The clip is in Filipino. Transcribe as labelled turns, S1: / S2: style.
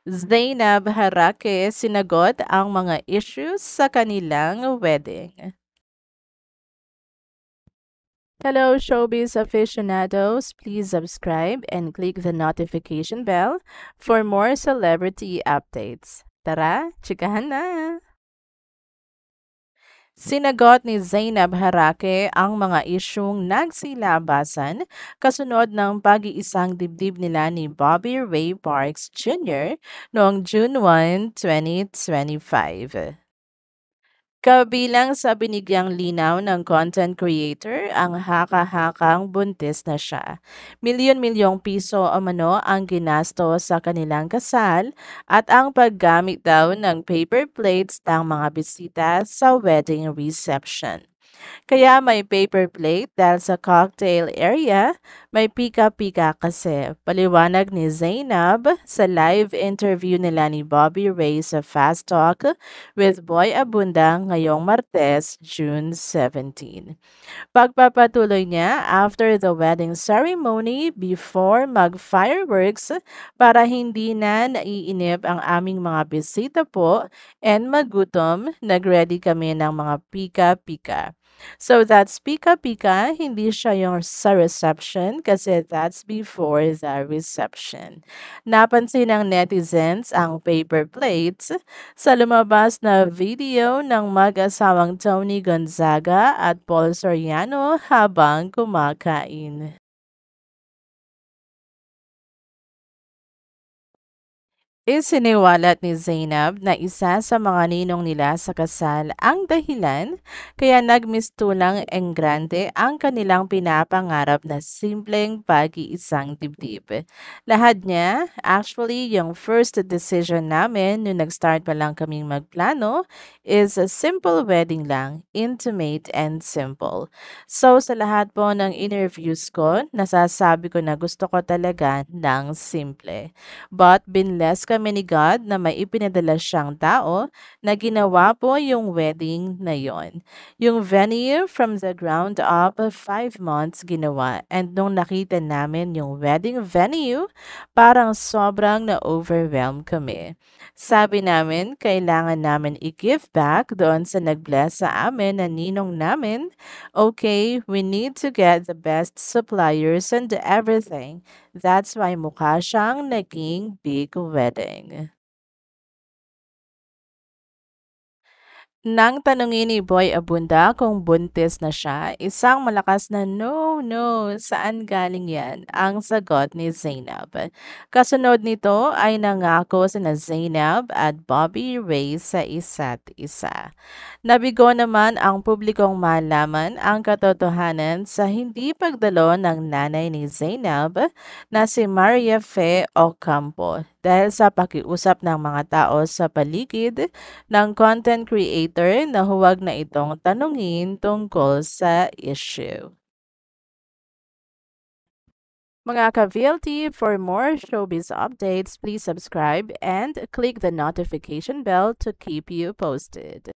S1: Zainab Harake sinagot ang mga issues sa kanilang wedding. Hello, showbiz aficionados. Please subscribe and click the notification bell for more celebrity updates. Tara, chikahan na! Sinagot ni Zainab Harake ang mga isyung nagsilabasan kasunod ng pag-iisang dibdib nila ni Bobby Ray Parks Jr. noong June 1, 2025. Kabilang sa binigyang linaw ng content creator ang haka-hakang buntis na siya. Milyon-milyong piso o mano ang ginasto sa kanilang kasal at ang paggamit daw ng paper plates ng mga bisita sa wedding reception. Kaya may paper plate dahil sa cocktail area, may pika-pika kasi. Paliwanag ni Zainab sa live interview nila ni Bobby Ray sa Fast Talk with Boy Abunda ngayong Martes, June 17. Pagpapatuloy niya after the wedding ceremony before mag-fireworks para hindi na naiinip ang aming mga bisita po and magutom, nag-ready kami ng mga pika-pika. So that's pika-pika, hindi siya yung sa reception kasi that's before the reception. Napansin ng netizens ang paper plates sa lumabas na video ng mag-asawang Tony Gonzaga at Paul Soriano habang kumakain. Isiniwalat ni Zainab na isa sa mga ninong nila sa kasal ang dahilan kaya nagmistulang enggrande ang kanilang pinapangarap na simpleng pag-iisang dibdib. Lahat niya, actually, yung first decision namin nung nag-start pa lang kaming magplano is a simple wedding lang, intimate and simple. So sa lahat po ng interviews ko, nasasabi ko na gusto ko talaga ng simple. But binless kami ni God na may ipinadala siyang tao na ginawa po yung wedding na yon. Yung venue from the ground up, 5 months ginawa. And nung nakita namin yung wedding venue, parang sobrang na-overwhelm kami. Sabi namin, kailangan namin i-give back doon sa nag-bless sa amin na ninong namin. Okay, we need to get the best suppliers and everything. That's why mukha siyang naging big wedding. Nang tanungin ni Boy Abunda kung buntis na siya, isang malakas na no, no, saan galing yan? Ang sagot ni Zainab. Kasunod nito ay nangako sina Zainab at Bobby Ray sa isa't isa. Nabigo naman ang publikong malaman ang katotohanan sa hindi pagdalo ng nanay ni Zainab na si Maria Fe Ocampo dahil sa pakiusap ng mga tao sa paligid ng content creator na huwag na itong tanungin tungkol sa issue. Mga ka-VLT, for more showbiz updates, please subscribe and click the notification bell to keep you posted.